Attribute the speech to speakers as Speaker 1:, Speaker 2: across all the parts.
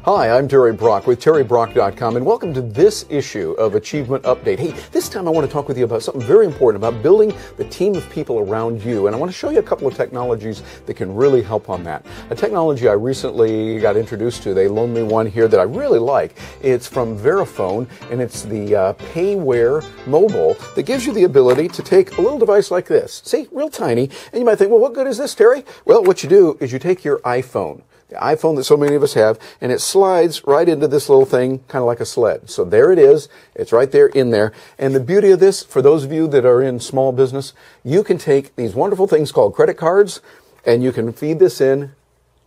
Speaker 1: Hi, I'm Terry Brock with TerryBrock.com, and welcome to this issue of Achievement Update. Hey, this time I want to talk with you about something very important, about building the team of people around you, and I want to show you a couple of technologies that can really help on that. A technology I recently got introduced to, they loaned me one here that I really like. It's from Verifone, and it's the Payware Mobile that gives you the ability to take a little device like this. See, real tiny, and you might think, well, what good is this, Terry? Well, what you do is you take your iPhone, the iPhone that so many of us have, and it slides right into this little thing, kind of like a sled. So there it is. It's right there in there. And the beauty of this, for those of you that are in small business, you can take these wonderful things called credit cards, and you can feed this in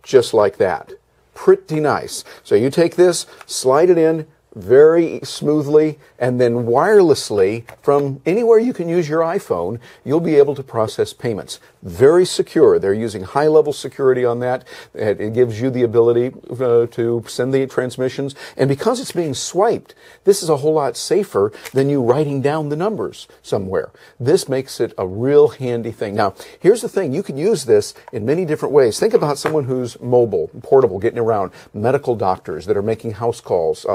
Speaker 1: just like that. Pretty nice. So you take this, slide it in very smoothly, and then wirelessly from anywhere you can use your iPhone, you'll be able to process payments. Very secure. They're using high-level security on that. It gives you the ability to send the transmissions. And because it's being swiped, this is a whole lot safer than you writing down the numbers somewhere. This makes it a real handy thing. Now, here's the thing. You can use this in many different ways. Think about someone who's mobile, portable, getting around, medical doctors that are making house calls,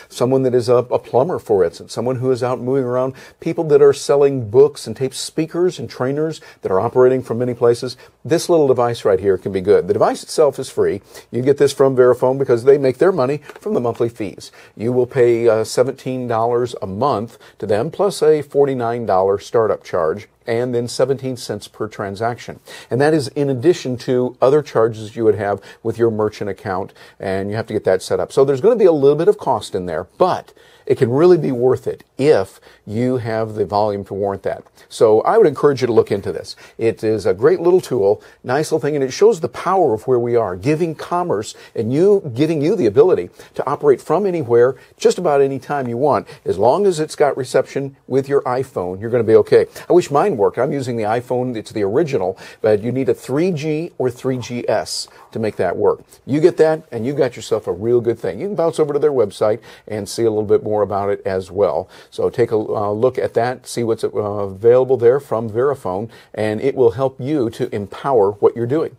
Speaker 1: someone that is a plumber, for instance, someone who is out moving around, people that are selling books and tape speakers and trainers that are operating from many places. This little device right here can be good. The device itself is free. You get this from Verifone because they make their money from the monthly fees. You will pay $17 a month to them, plus a $49 startup charge, and then 17 cents per transaction. And that is in addition to other charges you would have with your merchant account, and you have to get that set up. So there's going to be a little bit of cost in there, but it can really be worth it if you have the volume to warrant that. So I would encourage you to look into this. It is a great little tool, nice little thing, and it shows the power of where we are, giving commerce and giving you the ability to operate from anywhere, just about any time you want. As long as it's got reception with your iPhone, you're going to be okay. I wish mine worked. I'm using the iPhone. It's the original, but you need a 3G or 3GS to make that work. You get that, and you've got yourself a real good thing. You can bounce over to their website and see a little bit more about it as well. So take a look at that, see what's available there from Verifone, and it will help you to empower what you're doing.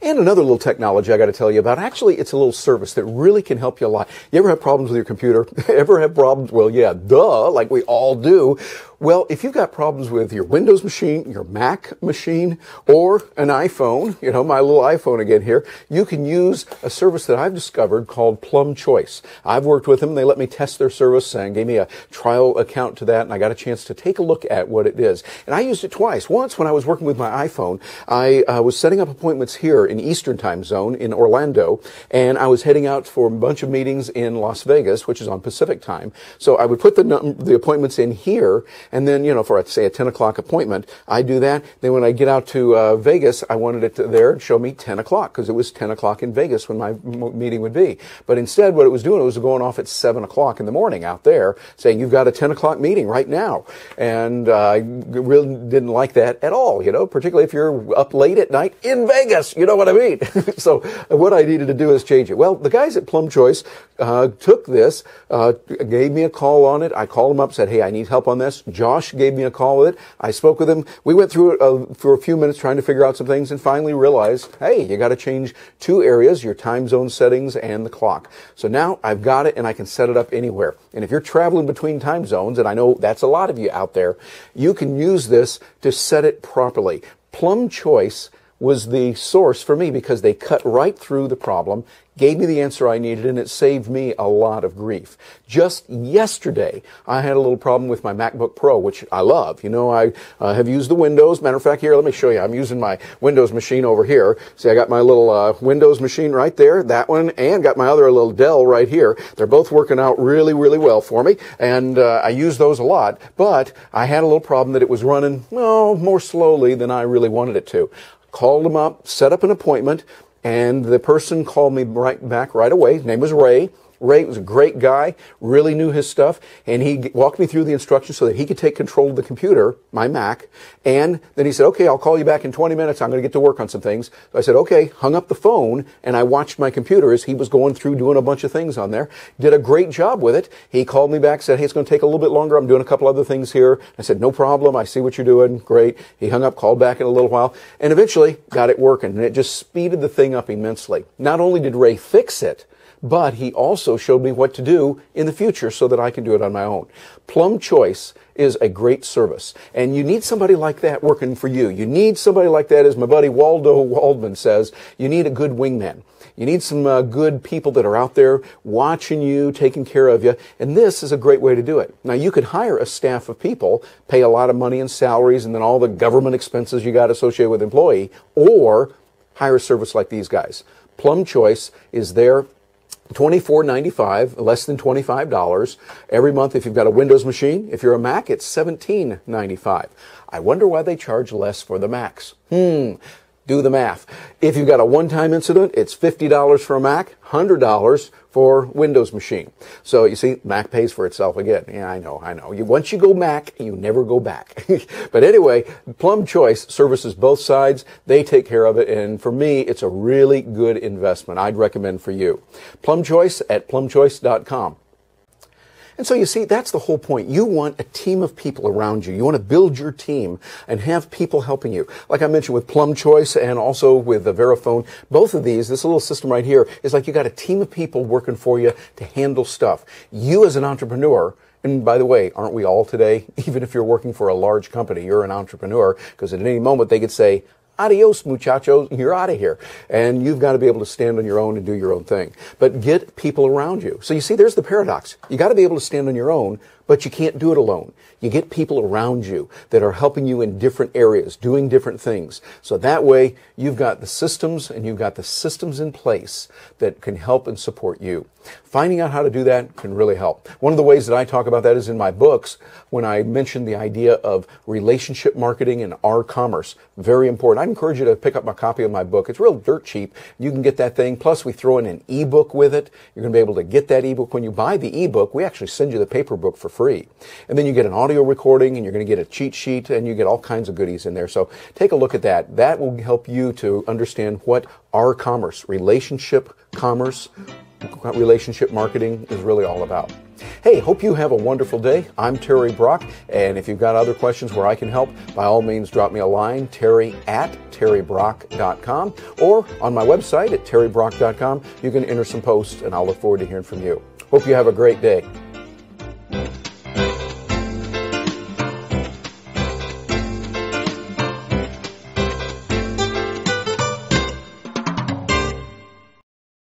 Speaker 1: And another little technology I got to tell you about. Actually, it's a little service that really can help you a lot. You ever have problems with your computer? Ever have problems? Well, yeah, duh, like we all do. Well, if you've got problems with your Windows machine, your Mac machine, or an iPhone, you know, my little iPhone again here, you can use a service that I've discovered called Plum Choice. I've worked with them. They let me test their service and gave me a trial account to that, and I got a chance to take a look at what it is. And I used it twice. Once when I was working with my iPhone, I was setting up appointments here in Eastern Time Zone in Orlando, and I was heading out for a bunch of meetings in Las Vegas, which is on Pacific Time. So I would put the appointments in here, and then, you know, for, say, a 10 o'clock appointment, I do that. Then when I get out to Vegas, I wanted it to there and show me 10 o'clock because it was 10 o'clock in Vegas when my meeting would be. But instead, what it was doing, it was going off at 7 o'clock in the morning out there saying, you've got a 10 o'clock meeting right now. And I really didn't like that at all, you know, particularly if you're up late at night in Vegas. You know what I mean? So what I needed to do is change it. Well, the guys at Plum Choice took this, gave me a call on it. I called them up, said, hey, I need help on this. Josh gave me a call with it. I spoke with him. We went through it for a few minutes trying to figure out some things and finally realized, hey, you got to change two areas, your time zone settings and the clock. So now I've got it and I can set it up anywhere. And if you're traveling between time zones, and I know that's a lot of you out there, you can use this to set it properly. Plum Choice was the source for me because they cut right through the problem, gave me the answer I needed, and it saved me a lot of grief. Just yesterday, I had a little problem with my MacBook Pro, which I love. You know, I have used the Windows. Matter of fact, here, let me show you. I'm using my Windows machine over here. See, I got my little Windows machine right there, that one, and got my other little Dell right here. They're both working out really, really well for me, and I use those a lot. But I had a little problem that it was running, well, more slowly than I really wanted it to. Called them up, set up an appointment, and the person called me right back right away. His name was Ray, Ray was a great guy, really knew his stuff, and he walked me through the instructions so that he could take control of the computer, my Mac, and then he said, okay, I'll call you back in 20 minutes. I'm going to get to work on some things. So I said, okay, hung up the phone, and I watched my computer as he was going through doing a bunch of things on there. Did a great job with it. He called me back, said, hey, it's going to take a little bit longer. I'm doing a couple other things here. I said, no problem. I see what you're doing. Great. He hung up, called back in a little while, and eventually got it working, and it just speeded the thing up immensely. Not only did Ray fix it, but he also showed me what to do in the future so that I can do it on my own. Plum Choice is a great service, and you need somebody like that working for you. You need somebody like that, as my buddy Waldo Waldman says, you need a good wingman. You need some good people that are out there watching you, taking care of you, and this is a great way to do it. Now, you could hire a staff of people, pay a lot of money in salaries and then all the government expenses you got associated with employee, or hire a service like these guys. Plum Choice is there. $24.95, less than $25 every month. If you've got a Windows machine, if you're a Mac, it's $17.95. I wonder why they charge less for the Macs. Do the math. If you've got a one-time incident, it's $50 for a Mac, $100 for Windows machine. So you see, Mac pays for itself again. Yeah, I know. Once you go Mac, you never go back. But anyway, Plum Choice services both sides. They take care of it, and for me, it's a really good investment. I'd recommend for you. Plum Choice at plumchoice.com. And so you see, that's the whole point. You want a team of people around you. You want to build your team and have people helping you. Like I mentioned with Plum Choice and also with the Verifone, both of these, this little system right here, is like you got a team of people working for you to handle stuff. You as an entrepreneur, and by the way, aren't we all today? Even if you're working for a large company, you're an entrepreneur, because at any moment they could say, adios, muchachos, you're out of here. And you've got to be able to stand on your own and do your own thing. But get people around you. So you see, there's the paradox. You got to be able to stand on your own, but you can't do it alone. You get people around you that are helping you in different areas, doing different things. So that way, you've got the systems and you've got the systems in place that can help and support you. Finding out how to do that can really help. One of the ways that I talk about that is in my books when I mention the idea of relationship marketing and R-commerce. Very important. I encourage you to pick up my copy of my book. It's real dirt cheap. You can get that thing. Plus, we throw in an ebook with it. You're going to be able to get that ebook. When you buy the ebook, we actually send you the paper book for free. And then you get an audio recording and you're going to get a cheat sheet and you get all kinds of goodies in there. So take a look at that. That will help you to understand what R-commerce, relationship commerce, relationship marketing is really all about. Hey, hope you have a wonderful day. I'm Terry Brock, and if you've got other questions where I can help, by all means drop me a line, terry@terrybrock.com, or on my website at terrybrock.com. You can enter some posts, and I'll look forward to hearing from you. Hope you have a great day.